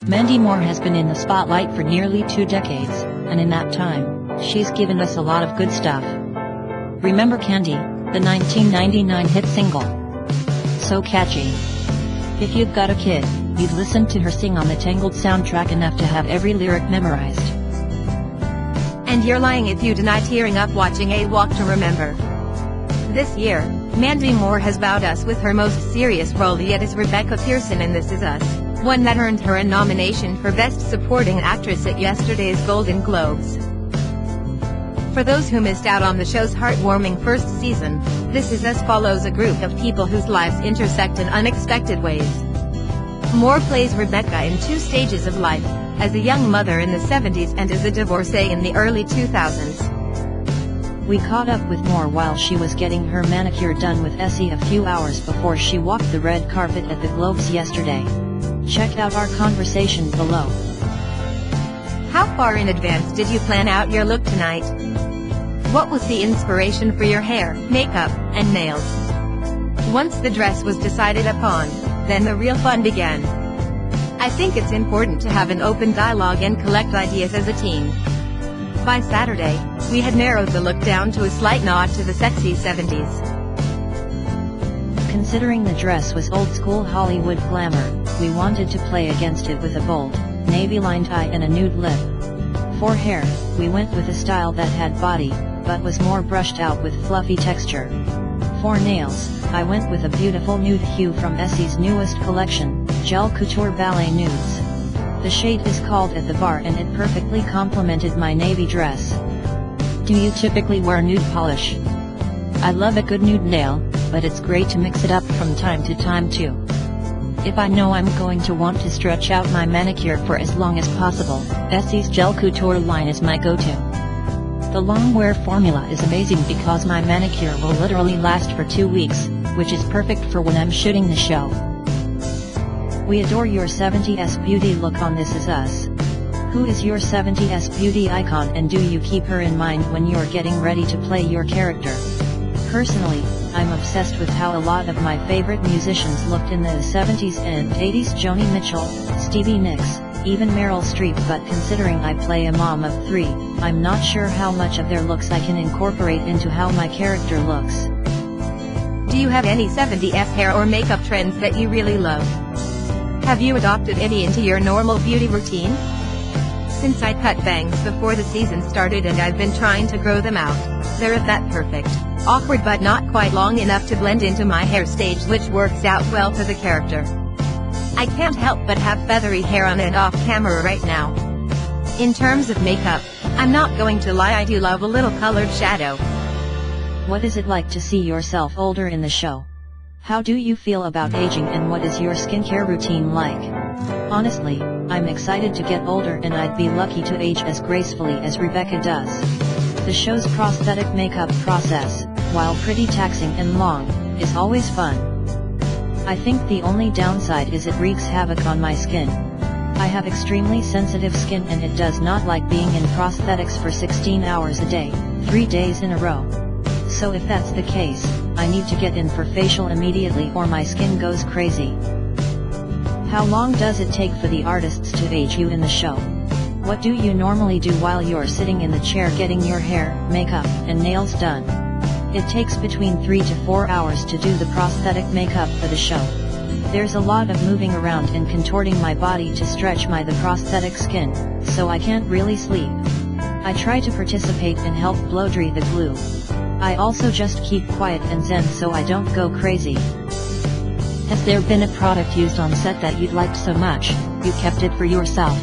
Mandy Moore has been in the spotlight for nearly 2 decades, and in that time, she's given us a lot of good stuff. Remember Candy, the 1999 hit single? So catchy. If you've got a kid, you'd listen to her sing on the Tangled soundtrack enough to have every lyric memorized. And you're lying if you deny tearing up watching A Walk to Remember. This year, Mandy Moore has wowed us with her most serious role yet as Rebecca Pearson in This Is Us, one that earned her a nomination for Best Supporting Actress at yesterday's Golden Globes. For those who missed out on the show's heartwarming first season, This Is Us follows a group of people whose lives intersect in unexpected ways. Moore plays Rebecca in 2 stages of life, as a young mother in the 70s and as a divorcee in the early 2000s. We caught up with Moore while she was getting her manicure done with Essie a few hours before she walked the red carpet at the Globes yesterday. Check out our conversation below. How far in advance did you plan out your look tonight? What was the inspiration for your hair, makeup, and nails? Once the dress was decided upon, then the real fun began. I think it's important to have an open dialogue and collect ideas as a team. By Saturday, we had narrowed the look down to a slight nod to the sexy 70s. Considering the dress was old-school Hollywood glamour, we wanted to play against it with a bold, navy-lined eye and a nude lip. For hair, we went with a style that had body, but was more brushed out with fluffy texture. For nails, I went with a beautiful nude hue from Essie's newest collection, Gel Couture Ballet Nudes. The shade is called At the Bar and it perfectly complemented my navy dress. Do you typically wear nude polish? I love a good nude nail, but it's great to mix it up from time to time too. If I know I'm going to want to stretch out my manicure for as long as possible, Essie's Gel Couture line is my go-to. The long wear formula is amazing because my manicure will literally last for 2 weeks, which is perfect for when I'm shooting the show. We adore your 70s beauty look on This Is Us. Who is your 70s beauty icon and do you keep her in mind when you're getting ready to play your character? Personally, I'm obsessed with how a lot of my favorite musicians looked in the 70s and 80s. Joni Mitchell, Stevie Nicks, even Meryl Streep, but considering I play a mom of 3, I'm not sure how much of their looks I can incorporate into how my character looks. Do you have any 70s hair or makeup trends that you really love? Have you adopted any into your normal beauty routine? Since I cut bangs before the season started and I've been trying to grow them out, they're at that perfect, awkward but not quite long enough to blend into my hair stage, which works out well for the character. I can't help but have feathery hair on and off camera right now. In terms of makeup, I'm not going to lie, I do love a little colored shadow. What is it like to see yourself older in the show? How do you feel about aging and what is your skincare routine like? Honestly, I'm excited to get older and I'd be lucky to age as gracefully as Rebecca does. The show's prosthetic makeup process, while pretty taxing and long, is always fun. I think the only downside is it wreaks havoc on my skin. I have extremely sensitive skin and it does not like being in prosthetics for 16 hours a day, 3 days in a row. So if that's the case, I need to get in for facial immediately or my skin goes crazy. How long does it take for the artists to age you in the show? What do you normally do while you're sitting in the chair getting your hair, makeup, and nails done? It takes between 3 to 4 hours to do the prosthetic makeup for the show. There's a lot of moving around and contorting my body to stretch the prosthetic skin, so I can't really sleep. I try to participate and help blow dry the glue. I also just keep quiet and zen so I don't go crazy. Has there been a product used on set that you'd liked so much, you kept it for yourself?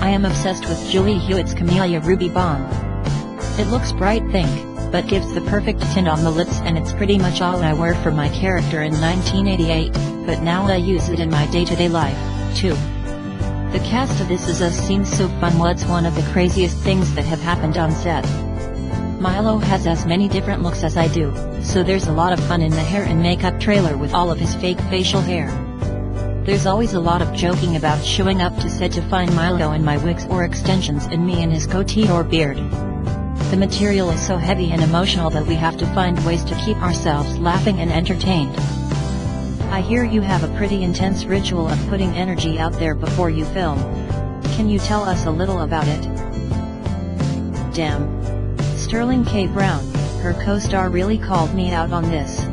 I am obsessed with Julie Hewitt's Camellia Ruby Balm. It looks bright pink, but gives the perfect tint on the lips and it's pretty much all I wear for my character in 1988, but now I use it in my day-to-day life, too. The cast of This Is Us seems so fun. What's one of the craziest things that have happened on set? Milo has as many different looks as I do, so there's a lot of fun in the hair and makeup trailer with all of his fake facial hair. There's always a lot of joking about showing up to set to find Milo in my wigs or extensions and me in his goatee or beard. The material is so heavy and emotional that we have to find ways to keep ourselves laughing and entertained. I hear you have a pretty intense ritual of putting energy out there before you film. Can you tell us a little about it? Damn. Sterling K. Brown, her co-star, really called me out on this.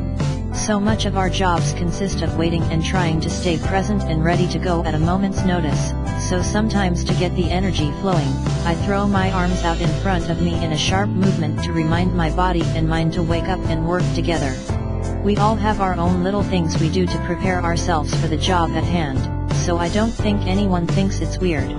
So much of our jobs consist of waiting and trying to stay present and ready to go at a moment's notice, so sometimes to get the energy flowing, I throw my arms out in front of me in a sharp movement to remind my body and mind to wake up and work together. We all have our own little things we do to prepare ourselves for the job at hand, so I don't think anyone thinks it's weird.